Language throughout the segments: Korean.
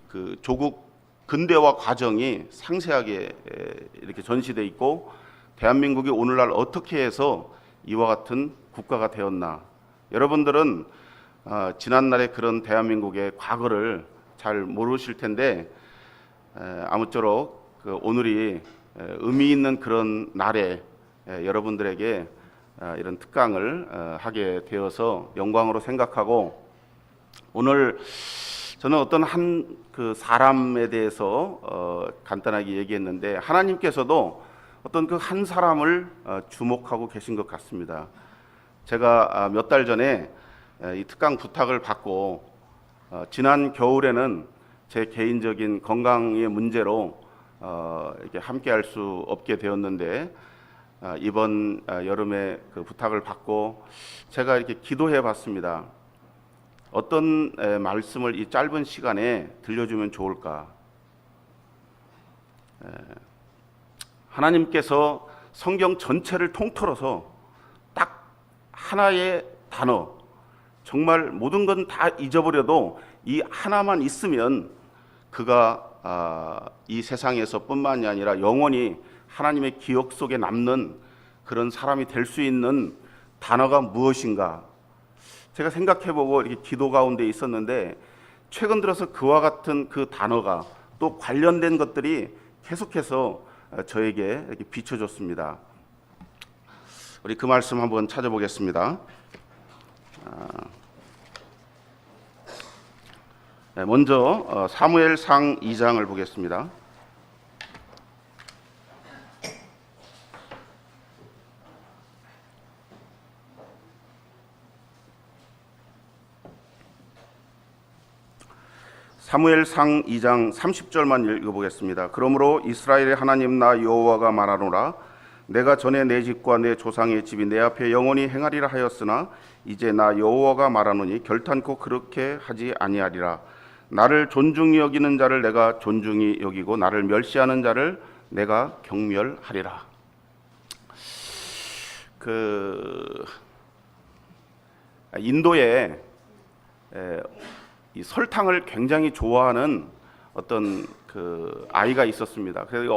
그 조국 근대화 과정이 상세하게 이렇게 전시돼 있고, 대한민국이 오늘날 어떻게 해서 이와 같은 국가가 되었나. 여러분들은 지난날의 그런 대한민국의 과거를 잘 모르실 텐데, 아무쪼록 오늘이 의미 있는 그런 날에 여러분들에게 이런 특강을 하게 되어서 영광으로 생각하고, 오늘 저는 어떤 한 그 사람에 대해서 간단하게 얘기했는데, 하나님께서도 어떤 그 한 사람을 주목하고 계신 것 같습니다. 제가 몇 달 전에 이 특강 부탁을 받고, 지난 겨울에는 제 개인적인 건강의 문제로 이렇게 함께할 수 없게 되었는데, 이번 여름에 그 부탁을 받고 제가 이렇게 기도해 봤습니다. 어떤 말씀을 이 짧은 시간에 들려주면 좋을까? 하나님께서 성경 전체를 통틀어서 딱 하나의 단어, 정말 모든 건 다 잊어버려도 이 하나만 있으면 그가 이 세상에서뿐만이 아니라 영원히 하나님의 기억 속에 남는 그런 사람이 될 수 있는 단어가 무엇인가? 제가 생각해보고 이렇게 기도 가운데 있었는데, 최근 들어서 그와 같은 그 단어가 또 관련된 것들이 계속해서 저에게 이렇게 비춰졌습니다. 우리 그 말씀 한번 찾아보겠습니다. 먼저 사무엘상 2장을 보겠습니다. 사무엘상 2장 30절만 읽어보겠습니다. 그러므로 이스라엘의 하나님 나 여호와가 말하노라. 내가 전에 내 집과 내 조상의 집이 내 앞에 영원히 행하리라 하였으나 이제 나 여호와가 말하노니 결탄코 그렇게 하지 아니하리라. 나를 존중히 여기는 자를 내가 존중히 여기고 나를 멸시하는 자를 내가 경멸하리라. 인도에 이 설탕을 굉장히 좋아하는 어떤 그 아이가 있었습니다. 그래서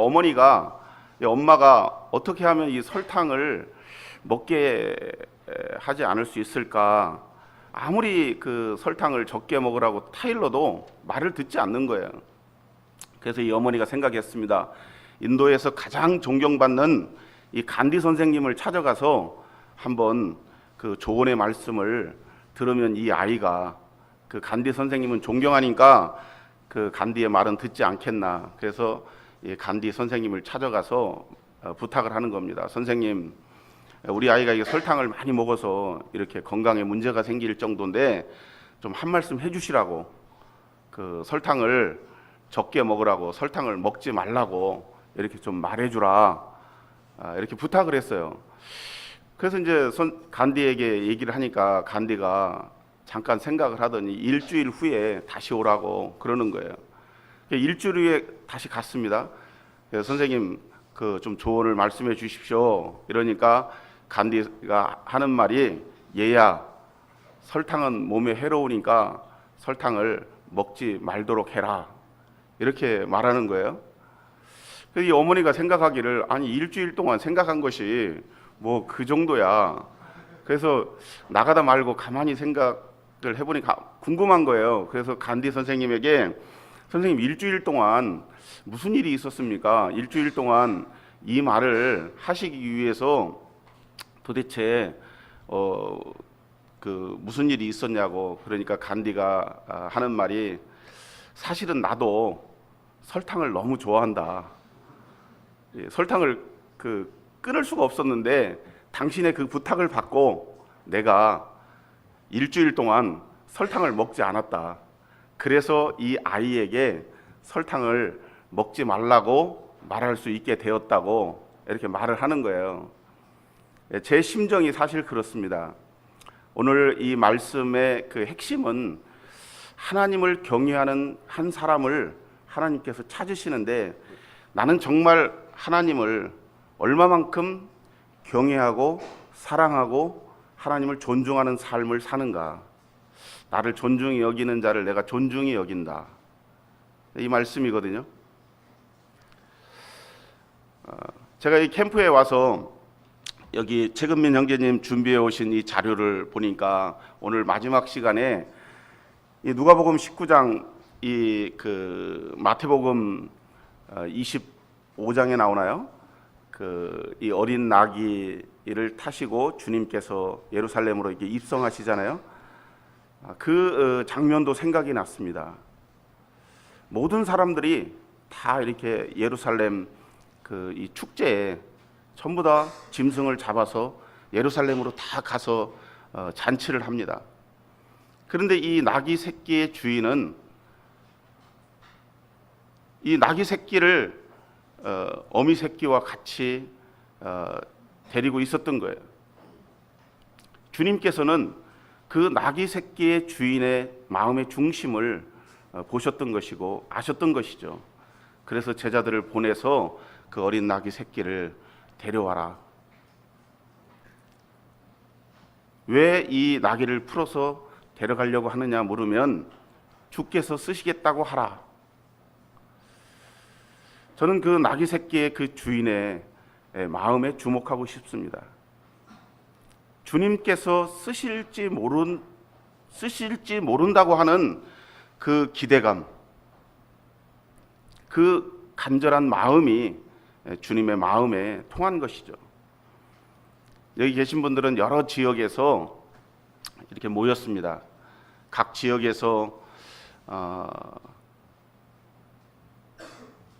엄마가 어떻게 하면 이 설탕을 먹게 하지 않을 수 있을까? 아무리 그 설탕을 적게 먹으라고 타일러도 말을 듣지 않는 거예요. 그래서 이 어머니가 생각했습니다. 인도에서 가장 존경받는 이 간디 선생님을 찾아가서 한번 그 조언의 말씀을 들으면 이 아이가, 그 간디 선생님은 존경하니까 그 간디의 말은 듣지 않겠나. 그래서 이 간디 선생님을 찾아가서 부탁을 하는 겁니다. 선생님, 우리 아이가 이 설탕을 많이 먹어서 이렇게 건강에 문제가 생길 정도인데 좀 한 말씀 해주시라고, 그 설탕을 적게 먹으라고, 설탕을 먹지 말라고 이렇게 좀 말해주라, 이렇게 부탁을 했어요. 그래서 이제 간디에게 얘기를 하니까 간디가 잠깐 생각을 하더니 일주일 후에 다시 오라고 그러는 거예요. 일주일 후에 다시 갔습니다. 선생님, 그 좀 조언을 말씀해 주십시오. 이러니까 간디가 하는 말이, 얘야, 설탕은 몸에 해로우니까 설탕을 먹지 말도록 해라, 이렇게 말하는 거예요. 이 어머니가 생각하기를, 아니 일주일 동안 생각한 것이 뭐 그 정도야. 그래서 나가다 말고 가만히 생각을 해보니까 궁금한 거예요. 그래서 간디 선생님에게, 선생님 일주일 동안 무슨 일이 있었습니까? 일주일 동안 이 말을 하시기 위해서 도대체 그 무슨 일이 있었냐고. 그러니까 간디가 하는 말이, 사실은 나도 설탕을 너무 좋아한다. 설탕을 끊을 수가 없었는데 당신의 그 부탁을 받고 내가 일주일 동안 설탕을 먹지 않았다. 그래서 이 아이에게 설탕을 먹지 말라고 말할 수 있게 되었다고 이렇게 말을 하는 거예요. 제 심정이 사실 그렇습니다. 오늘 이 말씀의 그 핵심은 하나님을 경외하는 한 사람을 하나님께서 찾으시는데, 나는 정말 하나님을 얼마만큼 경외하고 사랑하고 하나님을 존중하는 삶을 사는가. 나를 존중히 여기는 자를 내가 존중히 여긴다. 이 말씀이거든요. 제가 이 캠프에 와서 여기 최근민 형제님 준비해 오신 이 자료를 보니까 오늘 마지막 시간에 이 누가복음 19장 이 그 마태복음 25장에 나오나요? 그 이 어린 나귀를 타시고 주님께서 예루살렘으로 이렇게 입성하시잖아요. 그 장면도 생각이 났습니다. 모든 사람들이 다 이렇게 예루살렘 그 이 축제에 전부 다 짐승을 잡아서 예루살렘으로 다 가서 잔치를 합니다. 그런데 이 나귀 새끼의 주인은 이 나귀 새끼를 어미 새끼와 같이 데리고 있었던 거예요. 주님께서는 그 나귀 새끼의 주인의 마음의 중심을 보셨던 것이고 아셨던 것이죠. 그래서 제자들을 보내서 그 어린 나귀 새끼를 데려와라. 왜 이 나귀를 풀어서 데려가려고 하느냐 물으면 주께서 쓰시겠다고 하라. 저는 그 나귀 새끼의 그 주인의 마음에 주목하고 싶습니다. 주님께서 쓰실지 모른다고 하는 그 기대감, 그 간절한 마음이 주님의 마음에 통한 것이죠. 여기 계신 분들은 여러 지역에서 이렇게 모였습니다. 각 지역에서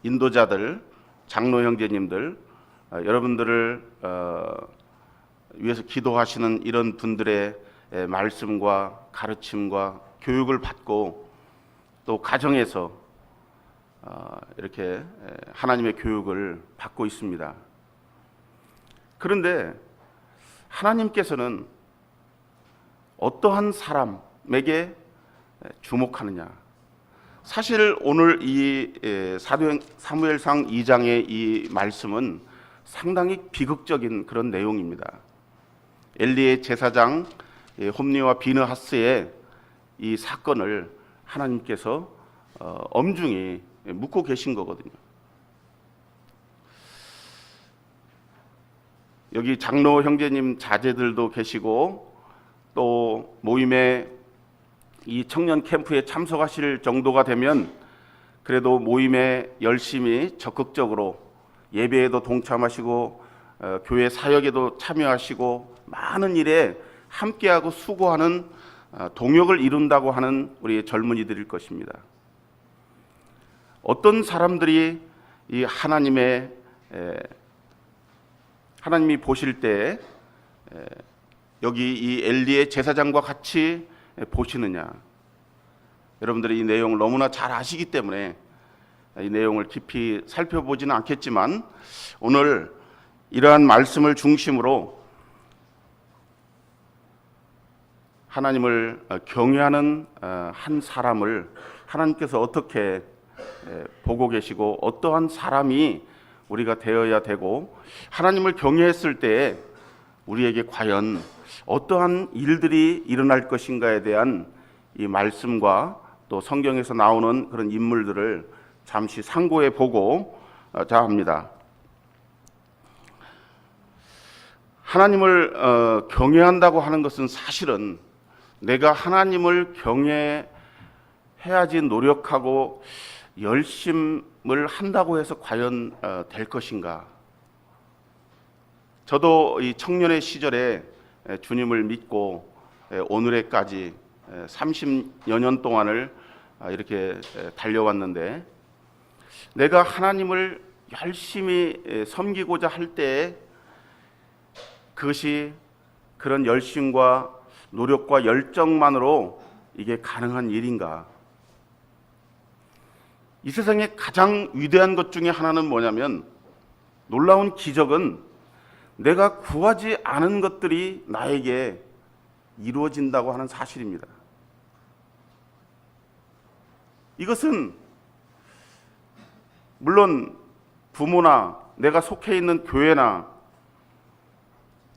인도자들, 장로 형제님들, 여러분들을 위해서 기도하시는 이런 분들의 말씀과 가르침과 교육을 받고 또 가정에서 이렇게 하나님의 교육을 받고 있습니다. 그런데 하나님께서는 어떠한 사람에게 주목하느냐? 사실 오늘 이 사무엘상 2장의 이 말씀은 상당히 비극적인 그런 내용입니다. 엘리의 제사장 홈리와 비느하스의 이 사건을 하나님께서 엄중히 묻고 계신 거거든요. 여기 장로 형제님 자제들도 계시고 또 모임에 이 청년 캠프에 참석하실 정도가 되면 그래도 모임에 열심히 적극적으로 예배에도 동참하시고 교회 사역에도 참여하시고 많은 일에 함께하고 수고하는 동역을 이룬다고 하는 우리 젊은이들일 것입니다. 어떤 사람들이 이 하나님이 보실 때 여기 이 엘리의 제사장과 같이 보시느냐? 여러분들이 이 내용을 너무나 잘 아시기 때문에 이 내용을 깊이 살펴보지는 않겠지만 오늘 이러한 말씀을 중심으로 하나님을 경외하는 한 사람을 하나님께서 어떻게 보고 계시고 어떠한 사람이 우리가 되어야 되고 하나님을 경외했을 때 우리에게 과연 어떠한 일들이 일어날 것인가에 대한 이 말씀과 또 성경에서 나오는 그런 인물들을 잠시 상고해 보고자 합니다. 하나님을 경외한다고 하는 것은 사실은 내가 하나님을 경외해야지 노력하고 열심을 한다고 해서 과연 될 것인가? 저도 이 청년의 시절에 주님을 믿고 오늘에까지 30여 년 동안을 이렇게 달려왔는데 내가 하나님을 열심히 섬기고자 할 때 그것이 그런 열심과 노력과 열정만으로 이게 가능한 일인가? 이 세상에 가장 위대한 것 중에 하나는 뭐냐면 놀라운 기적은 내가 구하지 않은 것들이 나에게 이루어진다고 하는 사실입니다. 이것은 물론 부모나 내가 속해 있는 교회나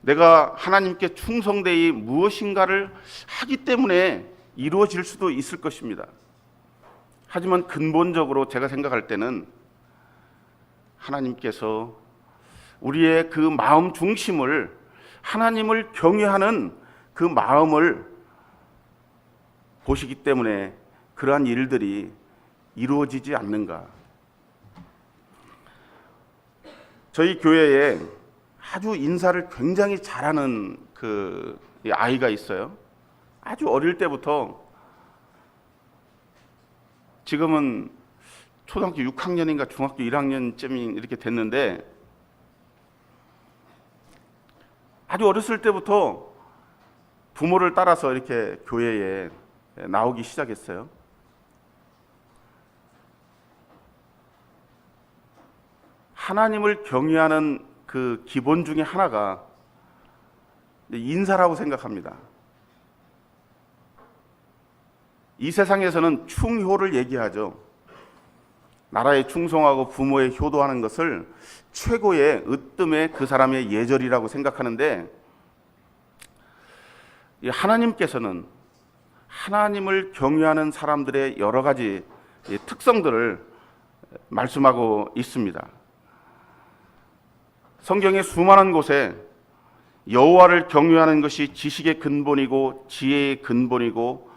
내가 하나님께 충성되이 무엇인가를 하기 때문에 이루어질 수도 있을 것입니다. 하지만 근본적으로 제가 생각할 때는 하나님께서 우리의 그 마음 중심을, 하나님을 경외하는 그 마음을 보시기 때문에 그러한 일들이 이루어지지 않는가. 저희 교회에 아주 인사를 굉장히 잘하는 그 아이가 있어요. 아주 어릴 때부터, 지금은 초등학교 6학년인가 중학교 1학년쯤 이렇게 됐는데, 아주 어렸을 때부터 부모를 따라서 이렇게 교회에 나오기 시작했어요. 하나님을 경외하는 그 기본 중에 하나가 인사라고 생각합니다. 이 세상에서는 충효를 얘기하죠. 나라에 충성하고 부모에 효도하는 것을 최고의 으뜸의 그 사람의 예절이라고 생각하는데, 하나님께서는 하나님을 경외하는 사람들의 여러 가지 특성들을 말씀하고 있습니다. 성경의 수많은 곳에 여호와를 경외하는 것이 지식의 근본이고 지혜의 근본이고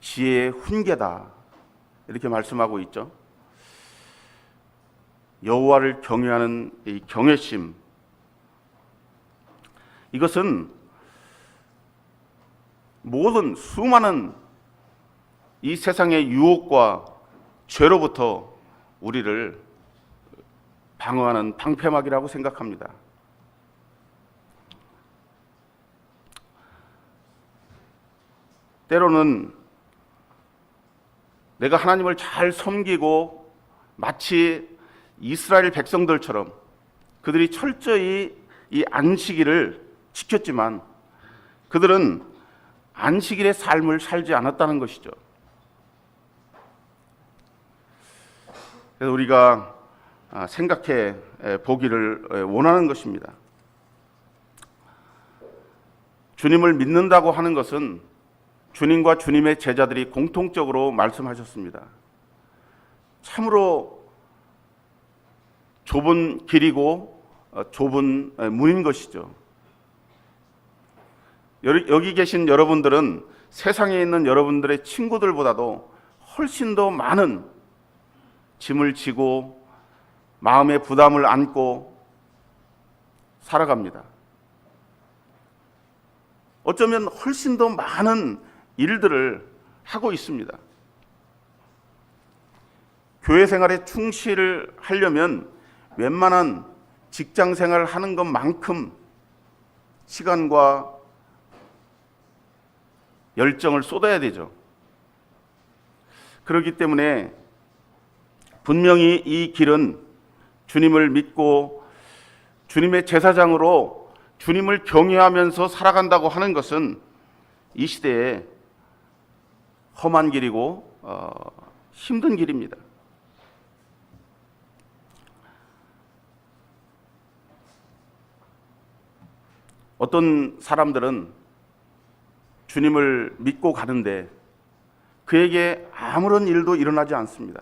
지혜의 훈계다, 이렇게 말씀하고 있죠. 여호와를 경외하는 이 경외심, 이것은 모든 수많은 이 세상의 유혹과 죄로부터 우리를 방어하는 방패막이라고 생각합니다. 때로는 내가 하나님을 잘 섬기고 마치 이스라엘 백성들처럼 그들이 철저히 이 안식일을 지켰지만 그들은 안식일의 삶을 살지 않았다는 것이죠. 그래서 우리가 생각해 보기를 원하는 것입니다. 주님을 믿는다고 하는 것은 주님과 주님의 제자들이 공통적으로 말씀하셨습니다. 참으로 좁은 길이고 좁은 문인 것이죠. 여기 계신 여러분들은 세상에 있는 여러분들의 친구들보다도 훨씬 더 많은 짐을 지고 마음의 부담을 안고 살아갑니다. 어쩌면 훨씬 더 많은 일들을 하고 있습니다. 교회 생활에 충실하려면 웬만한 직장 생활을 하는 것만큼 시간과 열정을 쏟아야 되죠. 그렇기 때문에 분명히 이 길은 주님을 믿고 주님의 제사장으로 주님을 경외하면서 살아간다고 하는 것은 이 시대에 험한 길이고 힘든 길입니다. 어떤 사람들은 주님을 믿고 가는데 그에게 아무런 일도 일어나지 않습니다.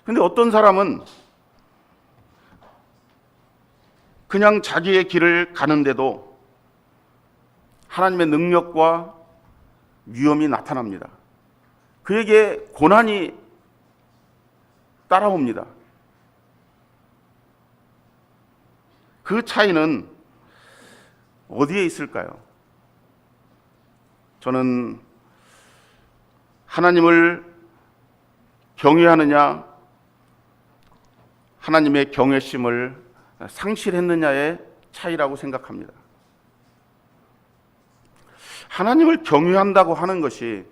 그런데 어떤 사람은 그냥 자기의 길을 가는데도 하나님의 능력과 위험이 나타납니다. 그에게 고난이 따라옵니다. 그 차이는 어디에 있을까요? 저는 하나님을 경외하느냐, 하나님의 경외심을 상실했느냐의 차이라고 생각합니다. 하나님을 경외한다고 하는 것이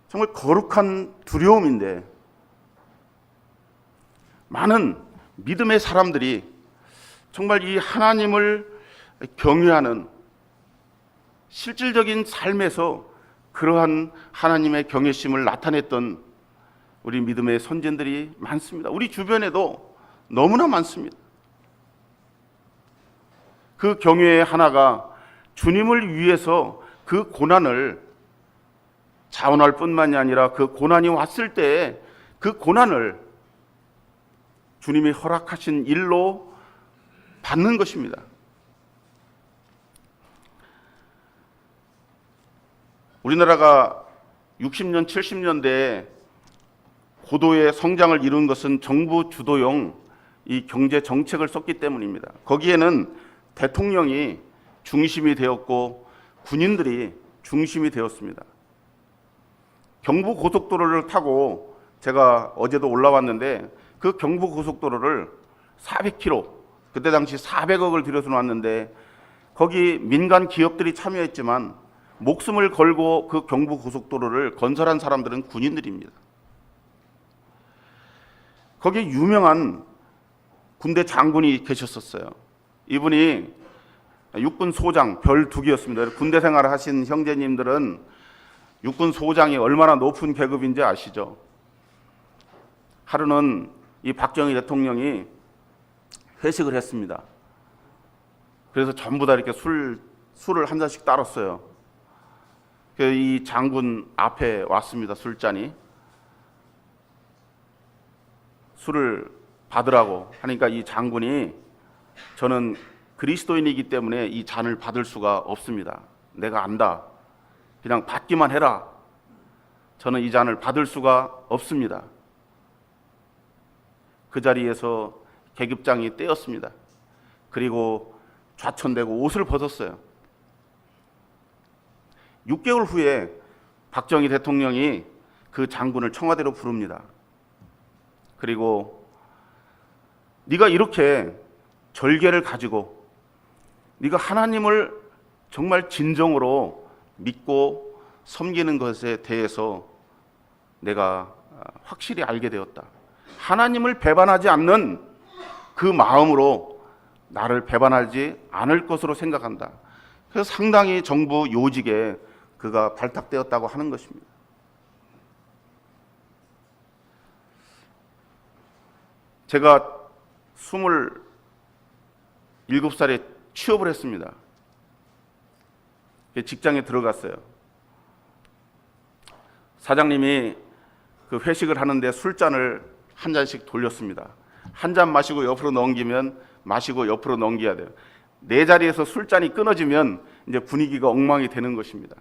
정말 거룩한 두려움인데 많은 믿음의 사람들이 정말 이 하나님을 경외하는 실질적인 삶에서 그러한 하나님의 경외심을 나타냈던 우리 믿음의 선진들이 많습니다. 우리 주변에도 너무나 많습니다. 그 경외의 하나가 주님을 위해서 그 고난을 자원할 뿐만이 아니라 그 고난이 왔을 때 그 고난을 주님이 허락하신 일로 받는 것입니다. 우리나라가 60년, 70년대에 고도의 성장을 이룬 것은 정부 주도형 이 경제 정책을 썼기 때문입니다. 거기에는 대통령이 중심이 되었고 군인들이 중심이 되었습니다. 경부고속도로를 타고 제가 어제도 올라왔는데 그 경부고속도로를 400km, 그때 당시 400억을 들여서 놨는데 거기 민간 기업들이 참여했지만 목숨을 걸고 그 경부고속도로를 건설한 사람들은 군인들입니다. 거기에 유명한 군대 장군이 계셨었어요. 이분이 육군 소장 별 2개였습니다. 군대 생활을 하신 형제님들은 육군 소장이 얼마나 높은 계급인지 아시죠? 하루는 이 박정희 대통령이 회식을 했습니다. 그래서 전부 다 이렇게 술을 한 잔씩 따랐어요. 이 장군 앞에 왔습니다. 술잔이. 술을 받으라고 하니까 이 장군이 저는 그리스도인이기 때문에 이 잔을 받을 수가 없습니다. 내가 안다. 그냥 받기만 해라. 저는 이 잔을 받을 수가 없습니다. 그 자리에서 계급장이 떼었습니다. 그리고 좌천되고 옷을 벗었어요. 6개월 후에 박정희 대통령이 그 장군을 청와대로 부릅니다. 그리고 네가 이렇게 절개를 가지고 네가 하나님을 정말 진정으로 믿고 섬기는 것에 대해서 내가 확실히 알게 되었다. 하나님을 배반하지 않는 그 마음으로 나를 배반하지 않을 것으로 생각한다. 그래서 상당히 정부 요직에 그가 발탁되었다고 하는 것입니다. 제가 27살에 취업을 했습니다. 직장에 들어갔어요. 사장님이 그 회식을 하는데 술잔을 한 잔씩 돌렸습니다. 한 잔 마시고 옆으로 넘기면 마시고 옆으로 넘겨야 돼요. 내 자리에서 술잔이 끊어지면 이제 분위기가 엉망이 되는 것입니다.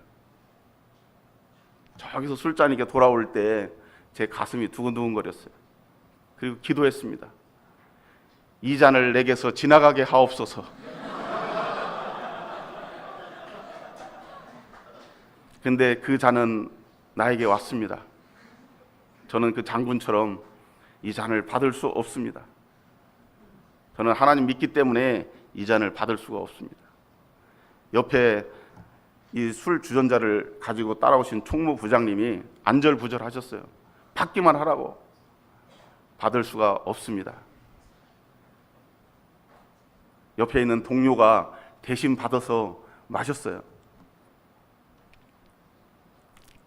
저기서 술잔이 이렇게 돌아올 때 제 가슴이 두근두근거렸어요. 그리고 기도했습니다. 이 잔을 내게서 지나가게 하옵소서. 근데 그 잔은 나에게 왔습니다. 저는 그 장군처럼 이 잔을 받을 수 없습니다. 저는 하나님 믿기 때문에 이 잔을 받을 수가 없습니다. 옆에 이 술 주전자를 가지고 따라오신 총무부장님이 안절부절하셨어요. 받기만 하라고. 받을 수가 없습니다. 옆에 있는 동료가 대신 받아서 마셨어요.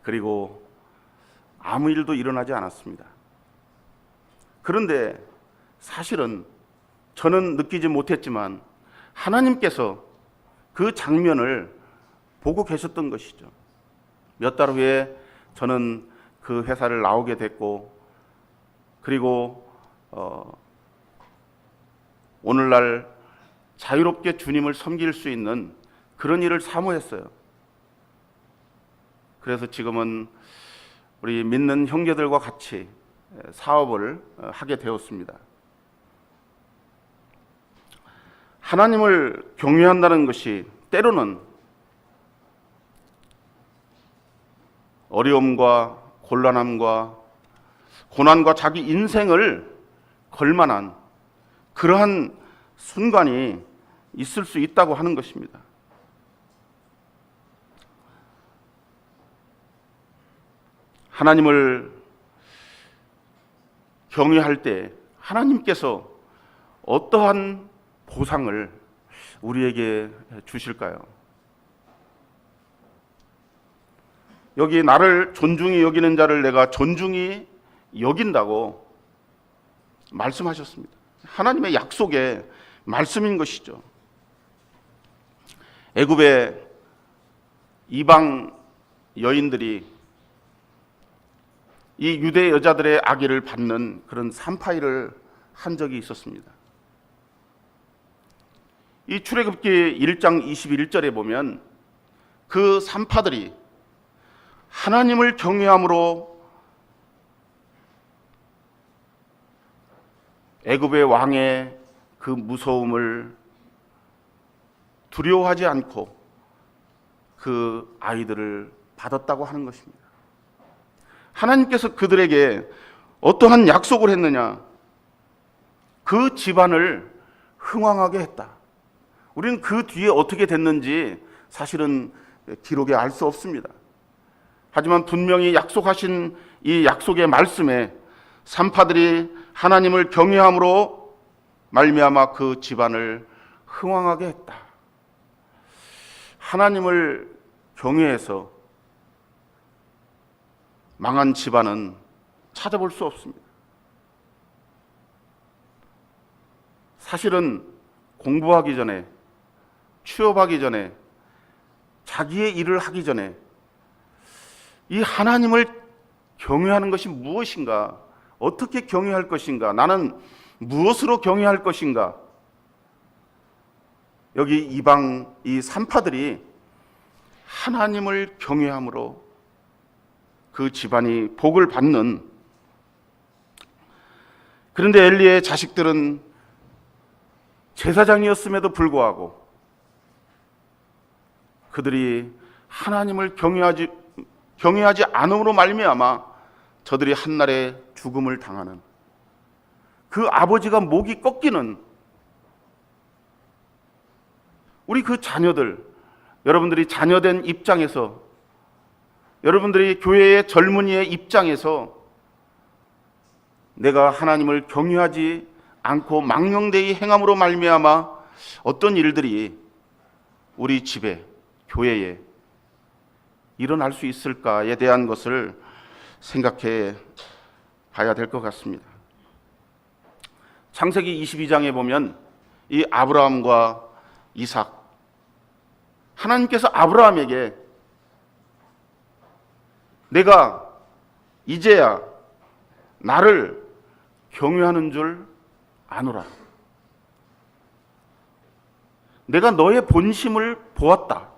그리고 아무 일도 일어나지 않았습니다. 그런데 사실은 저는 느끼지 못했지만 하나님께서 그 장면을 보고 계셨던 것이죠. 몇 달 후에 저는 그 회사를 나오게 됐고, 그리고 오늘날 자유롭게 주님을 섬길 수 있는 그런 일을 사모했어요. 그래서 지금은 우리 믿는 형제들과 같이 사업을 하게 되었습니다. 하나님을 경외한다는 것이 때로는 어려움과 곤란함과 고난과 자기 인생을 걸만한 그러한 순간이 있을 수 있다고 하는 것입니다. 하나님을 경외할 때 하나님께서 어떠한 보상을 우리에게 주실까요? 여기 나를 존중히 여기는 자를 내가 존중히 여긴다고 말씀하셨습니다. 하나님의 약속의 말씀인 것이죠. 애굽의 이방 여인들이 이 유대 여자들의 악의를 받는 그런 산파일을 한 적이 있었습니다. 이 출애굽기 1장 21절에 보면 그 산파들이 하나님을 경외함으로 애굽의 왕의 그 무서움을 두려워하지 않고 그 아이들을 받았다고 하는 것입니다. 하나님께서 그들에게 어떠한 약속을 했느냐? 그 집안을 흥왕하게 했다. 우리는 그 뒤에 어떻게 됐는지 사실은 기록에 알 수 없습니다. 하지만 분명히 약속하신 이 약속의 말씀에 산파들이 하나님을 경외함으로 말미암아 그 집안을 흥왕하게 했다. 하나님을 경외해서 망한 집안은 찾아볼 수 없습니다. 사실은 공부하기 전에, 취업하기 전에, 자기의 일을 하기 전에 이 하나님을 경외하는 것이 무엇인가? 어떻게 경외할 것인가? 나는 무엇으로 경외할 것인가? 여기 이방 이 산파들이 하나님을 경외함으로 그 집안이 복을 받는, 그런데 엘리의 자식들은 제사장이었음에도 불구하고 그들이 하나님을 경외하지 않음으로 말미암아 저들이 한날에 죽음을 당하는, 그 아버지가 목이 꺾이는, 우리 그 자녀들, 여러분들이 자녀된 입장에서, 여러분들이 교회의 젊은이의 입장에서 내가 하나님을 경외하지 않고 망령되이 행함으로 말미암아 어떤 일들이 우리 집에, 교회에 일어날 수 있을까에 대한 것을 생각해 봐야 될 것 같습니다. 창세기 22장에 보면 이 아브라함과 이삭, 하나님께서 아브라함에게 내가 이제야 나를 경외하는 줄 아노라. 내가 너의 본심을 보았다.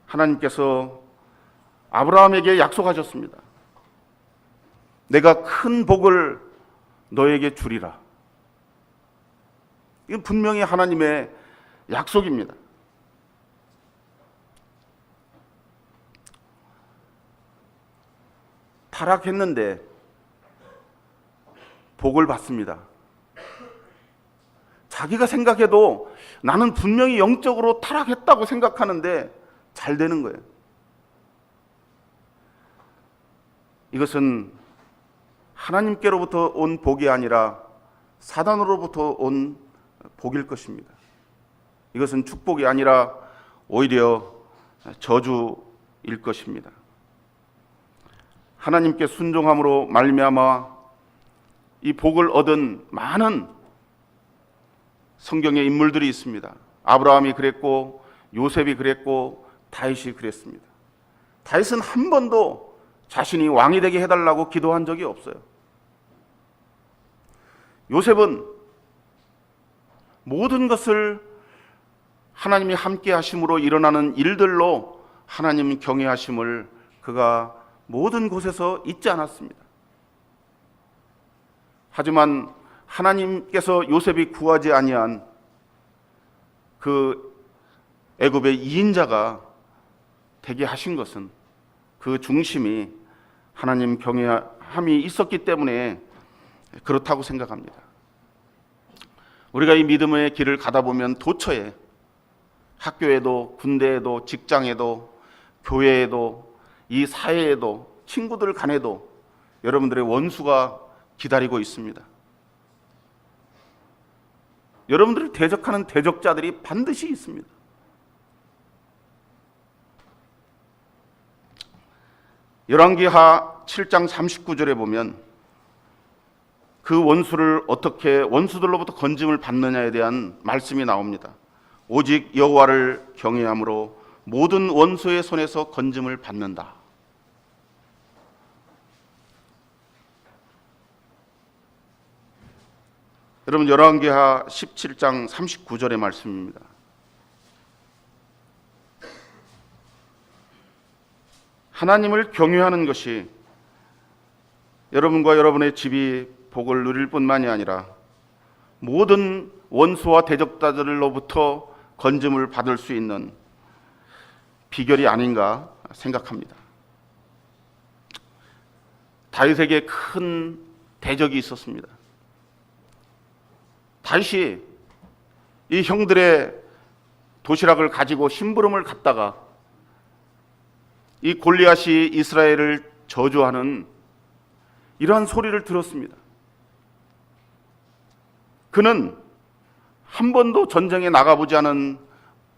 하나님께서 아브라함에게 약속하셨습니다. 내가 큰 복을 너에게 주리라. 이건 분명히 하나님의 약속입니다. 타락했는데 복을 받습니다. 자기가 생각해도 나는 분명히 영적으로 타락했다고 생각하는데 잘 되는 거예요. 이것은 하나님께로부터 온 복이 아니라 사단으로부터 온 복일 것입니다. 이것은 축복이 아니라 오히려 저주일 것입니다. 하나님께 순종함으로 말미암아 이 복을 얻은 많은 성경의 인물들이 있습니다. 아브라함이 그랬고, 요셉이 그랬고, 다윗이 그랬습니다. 다윗은 한 번도 자신이 왕이 되게 해달라고 기도한 적이 없어요. 요셉은 모든 것을 하나님이 함께 하심으로 일어나는 일들로 하나님 경외하심을 그가 모든 곳에서 잊지 않았습니다. 하지만 하나님께서 요셉이 구하지 아니한 그 애굽의 2인자가 되게 하신 것은 그 중심이 하나님 경외함이 있었기 때문에 그렇다고 생각합니다. 우리가 이 믿음의 길을 가다 보면 도처에, 학교에도, 군대에도, 직장에도, 교회에도, 이 사회에도, 친구들 간에도 여러분들의 원수가 기다리고 있습니다. 여러분들을 대적하는 대적자들이 반드시 있습니다. 열왕기하 7장 39절에 보면 그 원수를 어떻게 원수들로부터 건짐을 받느냐에 대한 말씀이 나옵니다. 오직 여호와를 경외함으로 모든 원수의 손에서 건짐을 받는다. 여러분, 열왕기하 17장 39절의 말씀입니다. 하나님을 경외하는 것이 여러분과 여러분의 집이 복을 누릴 뿐만이 아니라 모든 원수와 대적자들로부터 건짐을 받을 수 있는 비결이 아닌가 생각합니다. 다윗에게 큰 대적이 있었습니다. 다윗이 이 형들의 도시락을 가지고 심부름을 갔다가 이 골리앗이 이스라엘을 저주하는 이러한 소리를 들었습니다. 그는 한 번도 전쟁에 나가보지 않은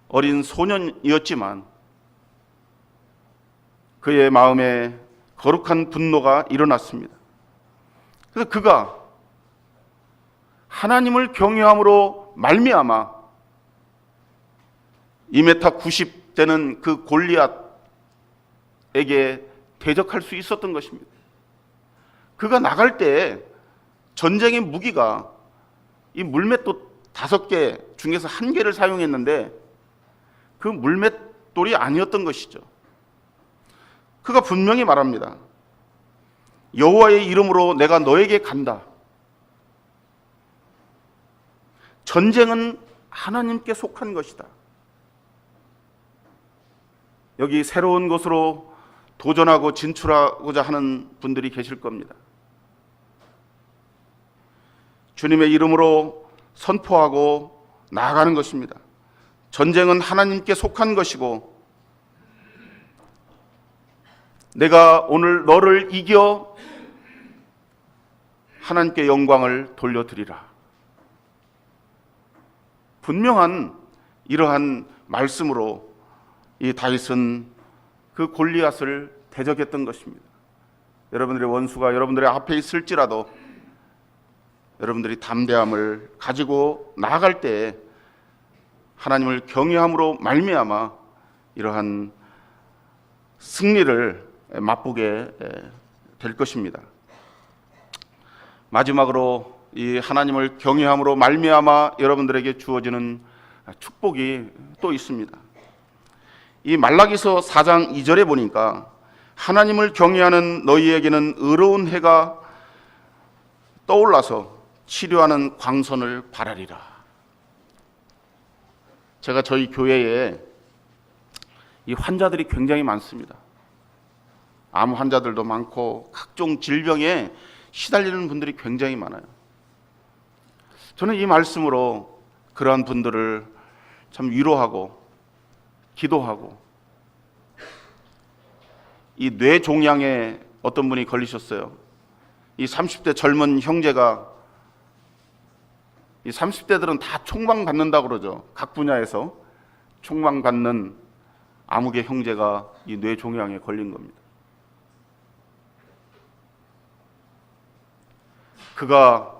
어린 소년이었지만 그의 마음에 거룩한 분노가 일어났습니다. 그래서 그가 하나님을 경외함으로 말미암아 2m 90 되는 그 골리앗에게 대적할 수 있었던 것입니다. 그가 나갈 때 전쟁의 무기가 이 물맷돌 5개 중에서 1개를 사용했는데 그 물맷돌이 아니었던 것이죠. 그가 분명히 말합니다. 여호와의 이름으로 내가 너에게 간다. 전쟁은 하나님께 속한 것이다. 여기 새로운 곳으로 도전하고 진출하고자 하는 분들이 계실 겁니다. 주님의 이름으로 선포하고 나아가는 것입니다. 전쟁은 하나님께 속한 것이고 내가 오늘 너를 이겨 하나님께 영광을 돌려드리라. 분명한 이러한 말씀으로 이 다윗은 그 골리앗을 대적했던 것입니다. 여러분들의 원수가 여러분들의 앞에 있을지라도 여러분들이 담대함을 가지고 나아갈 때 하나님을 경외함으로 말미암아 이러한 승리를 맛보게 될 것입니다. 마지막으로 이 하나님을 경외함으로 말미암아 여러분들에게 주어지는 축복이 또 있습니다. 이 말라기서 4장 2절에 보니까 하나님을 경외하는 너희에게는 의로운 해가 떠올라서 치료하는 광선을 바라리라. 제가 저희 교회에 이 환자들이 굉장히 많습니다. 암 환자들도 많고 각종 질병에 시달리는 분들이 굉장히 많아요. 저는 이 말씀으로 그러한 분들을 참 위로하고 기도하고, 이 뇌종양에 어떤 분이 걸리셨어요. 이 30대 젊은 형제가, 이 30대들은 다 총망받는다고 그러죠. 각 분야에서 총망받는 암흑의 형제가 이 뇌종양에 걸린 겁니다. 그가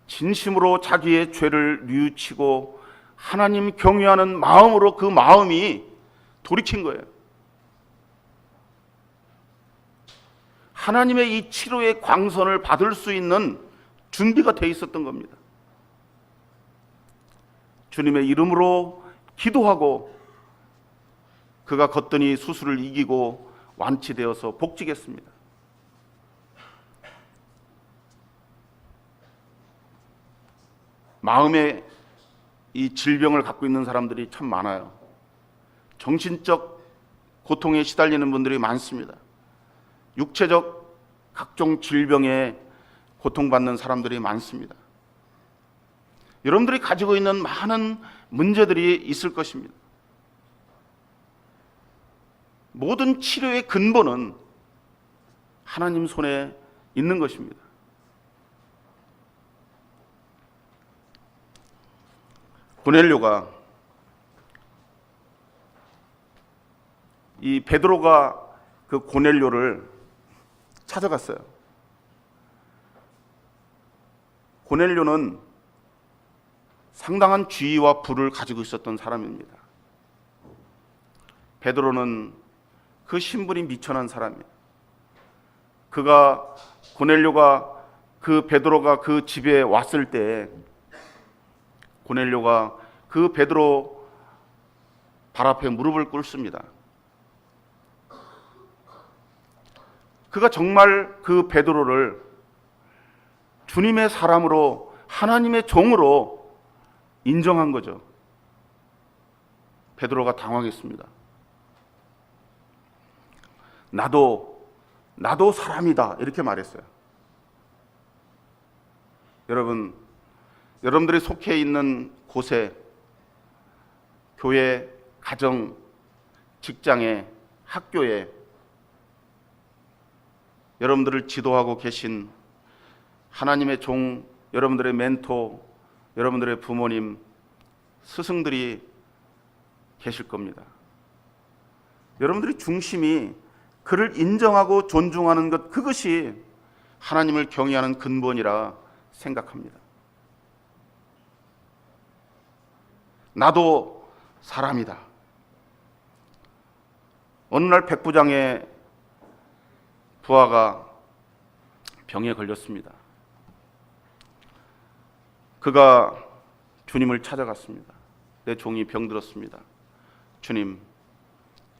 진심으로 자기의 죄를 뉘우치고 하나님 경외하는 마음으로 그 마음이 돌이킨 거예요. 하나님의 이 치료의 광선을 받을 수 있는 준비가 돼 있었던 겁니다. 주님의 이름으로 기도하고 그가 걷더니 수술을 이기고 완치되어서 복직했습니다. 마음에 이 질병을 갖고 있는 사람들이 참 많아요. 정신적 고통에 시달리는 분들이 많습니다. 육체적 각종 질병에 고통받는 사람들이 많습니다. 여러분들이 가지고 있는 많은 문제들이 있을 것입니다. 모든 치료의 근본은 하나님 손에 있는 것입니다. 고넬료가, 이 베드로가 그 고넬료를 찾아갔어요. 고넬료는 상당한 지위와 부를 가지고 있었던 사람입니다. 베드로는 그 신분이 미천한 사람이에요. 그가 고넬료가 그 베드로가 그 집에 왔을 때 고넬료가 그 베드로 발 앞에 무릎을 꿇습니다. 그가 정말 그 베드로를 주님의 사람으로 하나님의 종으로 인정한 거죠. 베드로가 당황했습니다. 나도 사람이다 이렇게 말했어요. 여러분들이 속해 있는 곳에, 교회, 가정, 직장에, 학교에 여러분들을 지도하고 계신 하나님의 종, 여러분들의 멘토, 여러분들의 부모님, 스승들이 계실 겁니다. 여러분들의 중심이 그를 인정하고 존중하는 것, 그것이 하나님을 경외하는 근본이라 생각합니다. 나도 사람이다. 어느 날 백부장의 부하가 병에 걸렸습니다. 그가 주님을 찾아갔습니다. 내 종이 병들었습니다.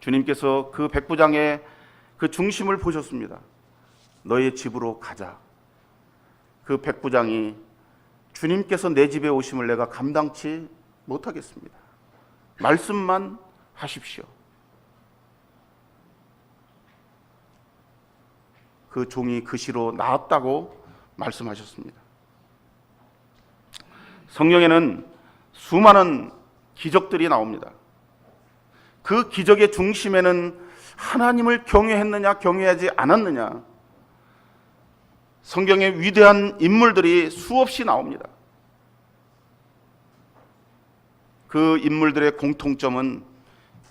주님께서 그 백부장의 그 중심을 보셨습니다. 너의 집으로 가자. 그 백부장이 주님께서 내 집에 오심을 내가 감당치 못하겠습니다. 말씀만 하십시오. 그 종이 그 시로 나았다고 말씀하셨습니다. 성경에는 수많은 기적들이 나옵니다. 그 기적의 중심에는 하나님을 경외했느냐 경외하지 않았느냐, 성경의 위대한 인물들이 수없이 나옵니다. 그 인물들의 공통점은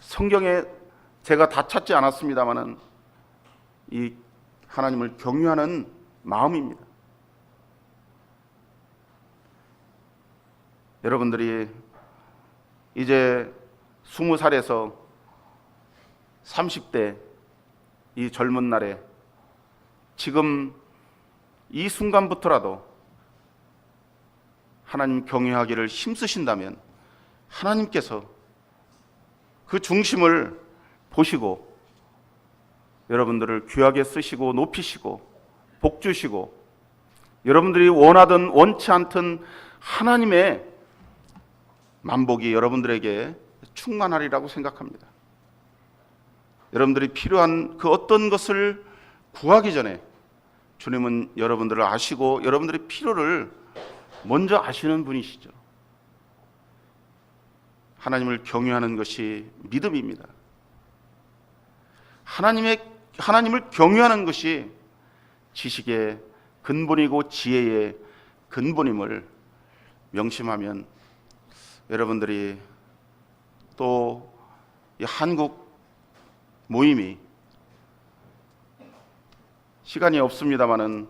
성경에 제가 다 찾지 않았습니다마는 이 하나님을 경외하는 마음입니다. 여러분들이 이제 20살에서 30대 이 젊은 날에 지금 이 순간부터라도 하나님 경외하기를 힘쓰신다면 하나님께서 그 중심을 보시고 여러분들을 귀하게 쓰시고 높이시고 복 주시고 여러분들이 원하든 원치 않든 하나님의 만복이 여러분들에게 충만하리라고 생각합니다. 여러분들이 필요한 그 어떤 것을 구하기 전에 주님은 여러분들을 아시고 여러분들의 필요를 먼저 아시는 분이시죠. 하나님을 경외하는 것이 믿음입니다. 하나님을 경외하는 것이 지식의 근본이고 지혜의 근본임을 명심하면 여러분들이 또 이 한국 모임이 시간이 없습니다마는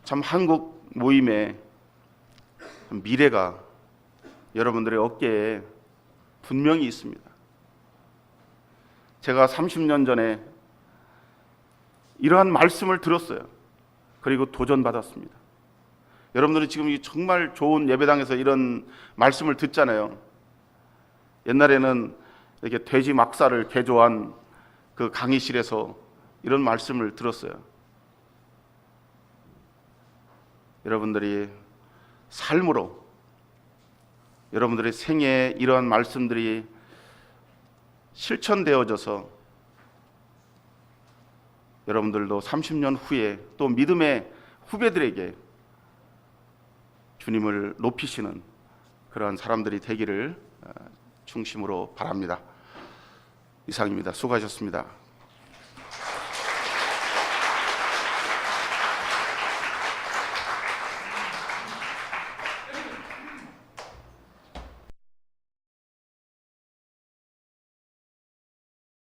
참 한국 모임의 미래가 여러분들의 어깨에 분명히 있습니다. 제가 30년 전에 이러한 말씀을 들었어요. 그리고 도전받았습니다. 여러분들은 지금 정말 좋은 예배당에서 이런 말씀을 듣잖아요. 옛날에는 이렇게 돼지 막사를 개조한 그 강의실에서 이런 말씀을 들었어요. 여러분들이 삶으로 여러분들의 생애에 이러한 말씀들이 실천되어져서 여러분들도 30년 후에 또 믿음의 후배들에게 주님을 높이시는 그러한 사람들이 되기를 중심으로 바랍니다. 이상입니다. 수고하셨습니다.